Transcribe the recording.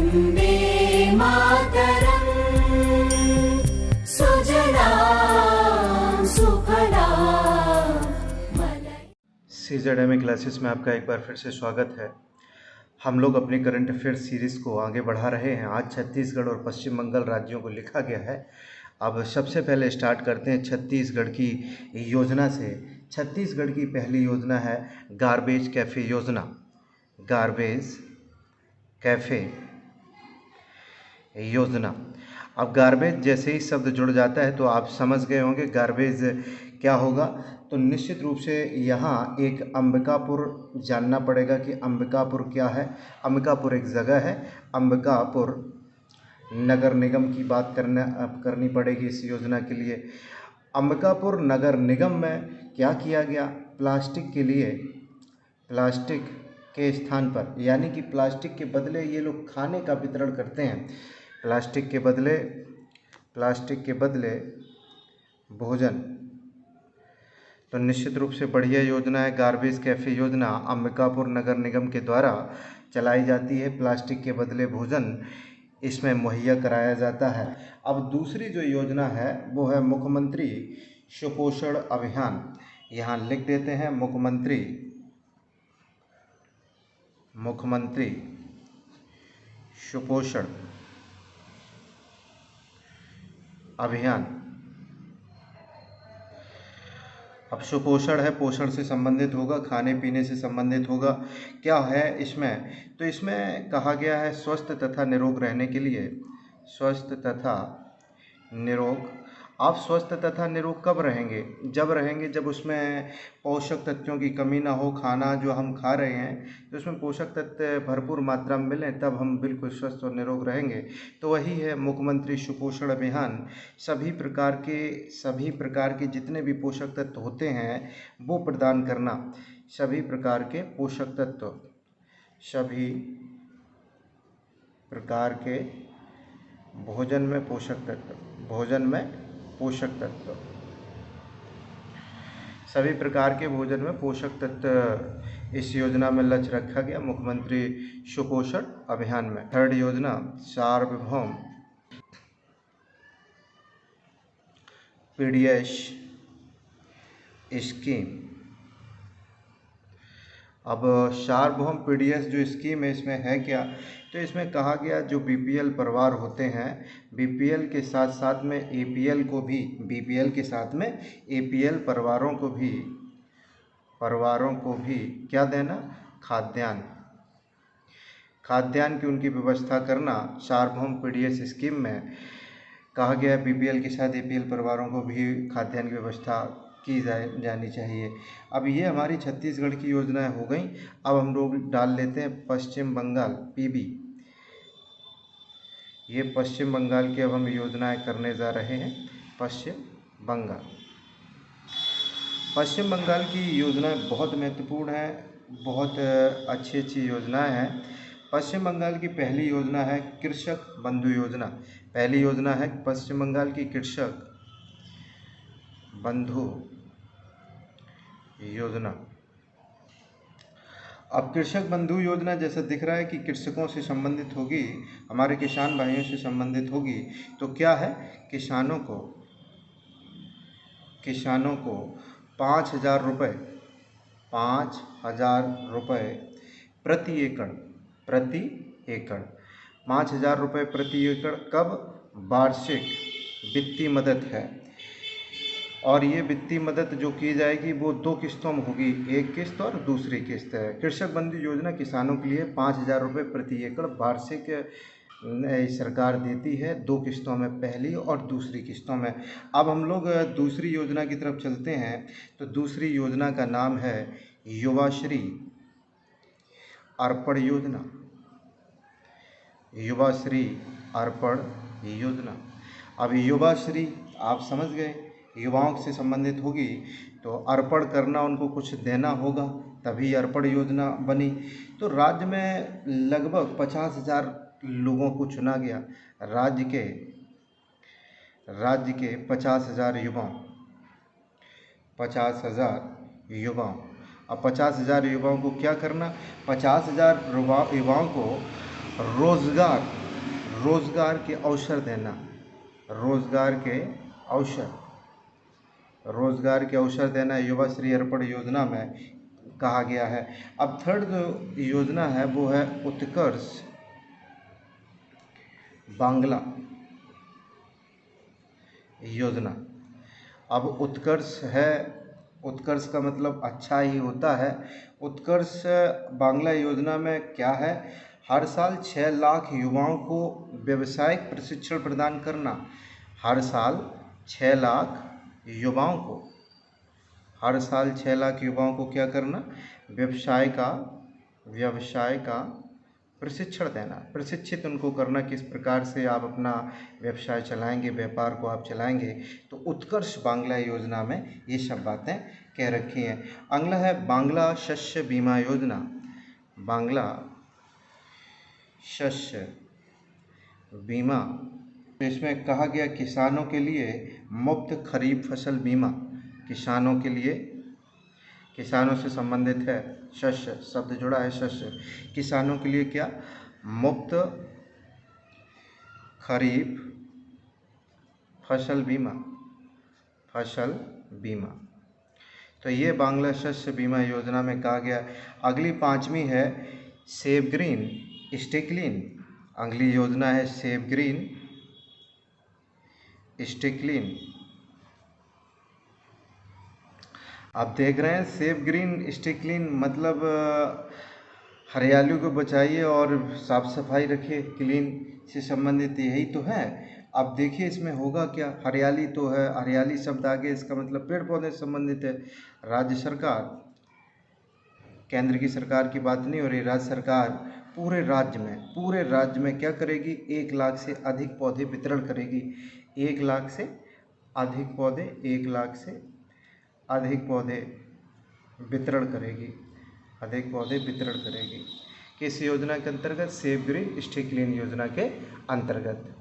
वन्दे मातरम् सुजलां सुफलां CZMA classes में आपका एक बार फिर से स्वागत है। हम लोग अपनी करंट अफेयर्स सीरीज़ को आगे बढ़ा रहे हैं। आज छत्तीसगढ़ और पश्चिम बंगाल राज्यों को लिखा गया है। अब सबसे पहले स्टार्ट करते हैं छत्तीसगढ़ की योजना से। छत्तीसगढ़ की पहली योजना है गार्बेज कैफ़े योजना। गार्बेज कैफ़े योजना। अब गार्बेज जैसे ही शब्द जुड़ जाता है तो आप समझ गए होंगे गार्बेज क्या होगा। तो निश्चित रूप से यहाँ एक अंबिकापुर जानना पड़ेगा कि अंबिकापुर क्या है। अंबिकापुर एक जगह है। अंबिकापुर नगर निगम की बात करनी पड़ेगी इस योजना के लिए। अंबिकापुर नगर निगम में क्या किया गया, प्लास्टिक के लिए, प्लास्टिक के स्थान पर, यानी कि प्लास्टिक के बदले ये लोग खाने का वितरण करते हैं। प्लास्टिक के बदले भोजन। तो निश्चित रूप से बढ़िया योजना है गार्बेज कैफ़े योजना। अंबिकापुर नगर निगम के द्वारा चलाई जाती है। प्लास्टिक के बदले भोजन इसमें मुहैया कराया जाता है। अब दूसरी जो योजना है वो है मुख्यमंत्री सुपोषण अभियान। यहाँ लिख देते हैं मुख्यमंत्री सुपोषण अभियान। अब सुपोषण है, पोषण से संबंधित होगा, खाने पीने से संबंधित होगा। क्या है इसमें, तो इसमें कहा गया है स्वस्थ तथा निरोग रहने के लिए। स्वस्थ तथा निरोग। आप स्वस्थ तथा निरोग कब रहेंगे, जब उसमें पोषक तत्वों की कमी ना हो। खाना जो हम खा रहे हैं तो उसमें पोषक तत्व भरपूर मात्रा में मिलें, तब हम बिल्कुल स्वस्थ और निरोग रहेंगे। तो वही है मुख्यमंत्री सुपोषण अभियान। सभी प्रकार के जितने भी पोषक तत्व होते हैं वो प्रदान करना। सभी प्रकार के पोषक तत्व, सभी प्रकार के भोजन में पोषक तत्व, सभी प्रकार के भोजन में पोषक तत्व इस योजना में लक्ष्य रखा गया मुख्यमंत्री सुपोषण अभियान में। थर्ड योजना सार्वभौम पीडीएस स्कीम। अब सार्वभौम पीडीएस जो स्कीम है इसमें है क्या, तो इसमें कहा गया जो बीपीएल परिवार होते हैं, बीपीएल के साथ साथ में एपीएल को भी, बीपीएल के साथ में एपीएल परिवारों को भी क्या देना, खाद्यान्न की उनकी व्यवस्था करना। सार्वभौम पीडीएस स्कीम में कहा गया बीपीएल के साथ एपीएल परिवारों को भी खाद्यान्न की व्यवस्था की जानी चाहिए। अब ये हमारी छत्तीसगढ़ की योजनाएं हो गई। अब हम लोग डाल लेते हैं पश्चिम बंगाल पीबी। ये पश्चिम बंगाल की अब हम योजनाएं करने जा रहे हैं। पश्चिम बंगाल की योजनाएं बहुत महत्वपूर्ण है, बहुत अच्छी योजनाएं हैं। पश्चिम बंगाल की पहली योजना है कृषक बंधु योजना। पहली योजना है पश्चिम बंगाल की कृषक बंधु योजना। अब कृषक बंधु योजना जैसा दिख रहा है कि कृषकों से संबंधित होगी, हमारे किसान भाइयों से संबंधित होगी। तो क्या है, किसानों को 5,000 रुपये प्रति एकड़ 5,000 रुपये प्रति एकड़ कब, वार्षिक वित्तीय मदद है। और ये वित्तीय मदद जो की जाएगी वो 2 किस्तों में होगी, एक किस्त और दूसरी किस्त है। कृषक बंधु योजना किसानों के लिए 5,000 रुपये प्रति एकड़ वार्षिक सरकार देती है, 2 किस्तों में, पहली और दूसरी किस्तों में। अब हम लोग दूसरी योजना की तरफ चलते हैं। तो दूसरी योजना का नाम है युवाश्री अर्पण योजना। युवाश्री अर्पण योजना। अब युवाश्री आप समझ गए, युवाओं से संबंधित होगी तो अर्पण करना, उनको कुछ देना होगा, तभी अर्पण योजना बनी। तो राज्य में लगभग 50,000 लोगों को चुना गया। राज्य के 50,000 युवाओं। अब 50,000 युवाओं को क्या करना, 50,000 युवाओं को रोजगार, रोजगार के अवसर देना, रोजगार के अवसर, रोजगार के अवसर देना युवा श्री अर्पण योजना में कहा गया है। अब थर्ड जो योजना है वो है उत्कर्ष बांग्ला योजना। अब उत्कर्ष है, उत्कर्ष का मतलब अच्छा ही होता है। उत्कर्ष बांग्ला योजना में क्या है, हर साल 6 लाख युवाओं को व्यावसायिक प्रशिक्षण प्रदान करना। हर साल 6 लाख युवाओं को, हर साल 6 लाख युवाओं को क्या करना, व्यवसाय का प्रशिक्षण देना, प्रशिक्षित उनको करना, किस प्रकार से आप अपना व्यवसाय चलाएंगे, व्यापार को आप चलाएंगे। तो उत्कर्ष बांग्ला योजना में ये सब बातें कह रखी हैं। अगला है बांग्ला शस्य बीमा योजना। बांग्ला शस्य बीमा, तो इसमें कहा गया किसानों के लिए मुफ्त खरीफ फसल बीमा। किसानों के लिए, किसानों से संबंधित है, शस्य शब्द जुड़ा है, शस्य, किसानों के लिए क्या, मुफ्त खरीफ फसल बीमा, फसल बीमा। तो ये बांग्ला शस्य बीमा योजना में कहा गया। अगली 5वीं है सेव ग्रीन स्टे क्लीन। अगली योजना है सेव ग्रीन स्टे क्लीन। आप देख रहे हैं सेव ग्रीन स्टे क्लीन मतलब हरियाली को बचाइए और साफ सफाई रखिए, क्लीन से संबंधित यही तो है। अब देखिए इसमें होगा क्या, हरियाली तो है, हरियाली शब्द आगे इसका मतलब पेड़ पौधे से संबंधित है। राज्य सरकार, केंद्र की सरकार की बात नहीं हो रही, राज्य सरकार पूरे राज्य में क्या करेगी, 1 लाख से अधिक पौधे वितरण करेगी। 1 लाख से अधिक पौधे, 1 लाख से अधिक पौधे वितरण करेगी, अधिक पौधे वितरण करेगी। किस योजना के अंतर्गत, सेव ग्रीन स्टे क्लीन योजना के अंतर्गत।